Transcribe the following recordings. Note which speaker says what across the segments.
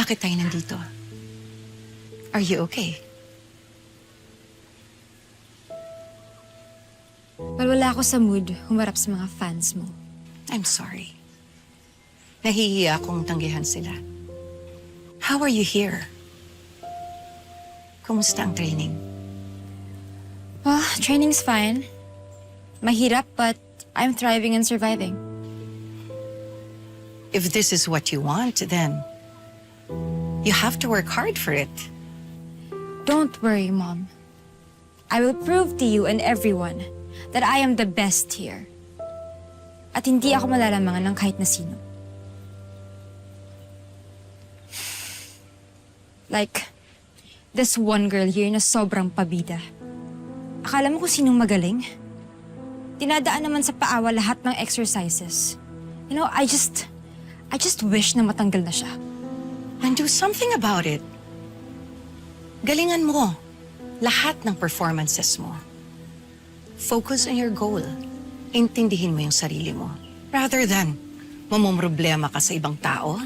Speaker 1: Bakit tayo nandito? Are you okay?
Speaker 2: Well, wala ako sa mood humarap sa mga fans mo.
Speaker 1: I'm sorry. Nahihiya akong tanggihan sila. How are you here? Kumusta ang training?
Speaker 2: Well, training's fine. Mahirap, but I'm thriving and surviving.
Speaker 1: If this is what you want, then you have to work hard for it.
Speaker 2: Don't worry, Mom. I will prove to you and everyone that I am the best here. At hindi ako malalamangan ng kahit na sino. Like, this one girl here na sobrang pabida. Akala mo kung sinong magaling? Dinadaan naman sa paawa lahat ng exercises. You know, I just wish na matanggal na siya.
Speaker 1: And do something about it. Galingan mo lahat ng performances mo. Focus on your goal. Intindihin mo yung sarili mo. Rather than mamumroblema ka sa ibang tao,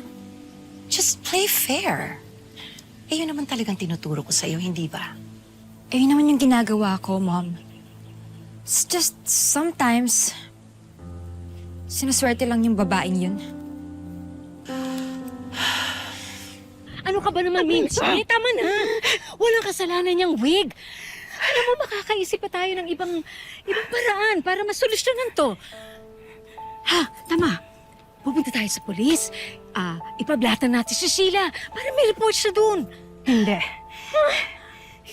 Speaker 1: just play fair. Eh, yun naman talagang tinuturo ko sa'yo, hindi ba?
Speaker 2: Eh, yun naman yung ginagawa ko, Mom. It's just sometimes, sinuswerte lang yung babaeng yun.
Speaker 3: Ano ka ba naman, Minsan? Tama na. Walang kasalanan niyang wig. Alam mo, makakaisip pa tayo ng ibang paraan para masolusyonan to. Ha, tama. Pupunta tayo sa polis. Ipablatan natin si Sheila para may report siya dun.
Speaker 4: Hindi.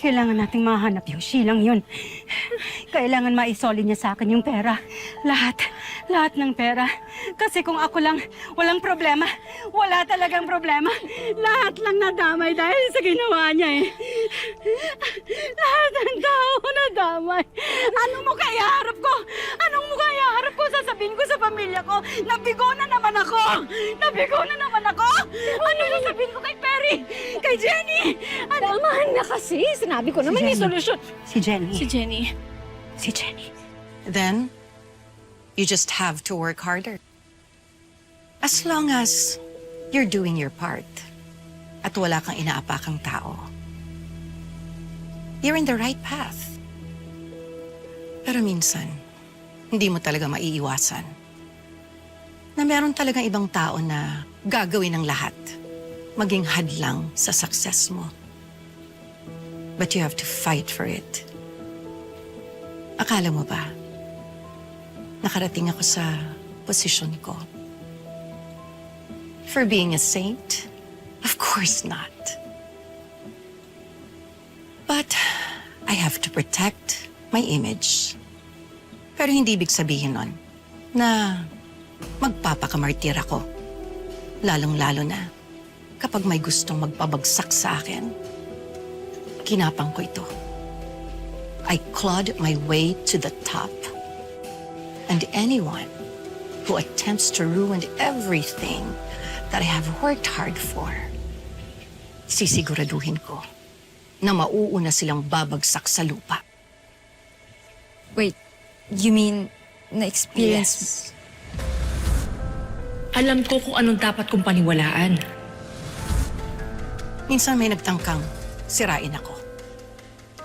Speaker 4: Kailangan nating mahanap yung Sheilang yun. Kailangan maisoli niya sa akin yung pera. Lahat ng pera. Kasi kung ako lang, walang problema. Wala talagang problema. Lahat lang nadamay dahil sa ginawa niya eh. Lahat ng tao nadamay. Anong mo kaya harap ko? Anong mo kaya harap ko? Sasabihin ko sa pamilya ko, nabigo na naman ako! Nabigo na naman ako! Ano sasabihin ko kay Perry? Kay Jenny?
Speaker 3: Tamahan na kasi. Sinabi ko naman may solusyon.
Speaker 4: Si Jenny.
Speaker 3: Si Jenny.
Speaker 4: Si Jenny.
Speaker 1: Then, you just have to work harder. As long as you're doing your part at wala kang inaapakang tao, you're in the right path. Pero minsan, hindi mo talaga maiiwasan na meron talagang ibang tao na gagawin ng lahat, maging hadlang sa success mo. But you have to fight for it. Akala mo ba, nakarating ako sa posisyon ko for being a saint? Of course not. But I have to protect my image. Pero hindi ibig sabihin nun na magpapakamartir ako. Lalong-lalo na kapag may gustong magpabagsak sa akin. Kinapang ko ito. I clawed my way to the top. And anyone who attempts to ruin everything that I have worked hard for, sisiguraduhin ko na mauuna silang babagsak sa lupa.
Speaker 2: Wait, you mean na-experience?
Speaker 1: Yes.
Speaker 3: Alam ko kung anong dapat kong paniwalaan.
Speaker 1: Minsan may nagtangkang sirain ako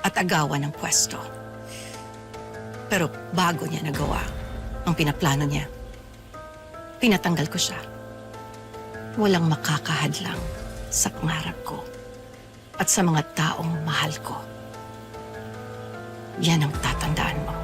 Speaker 1: at agawan ng pwesto. Pero bago niya nagawa ang pinaplano niya, pinatanggal ko siya. Walang makakahadlang sa pangarap ko at sa mga taong mahal ko. Yan ang tatandaan mo.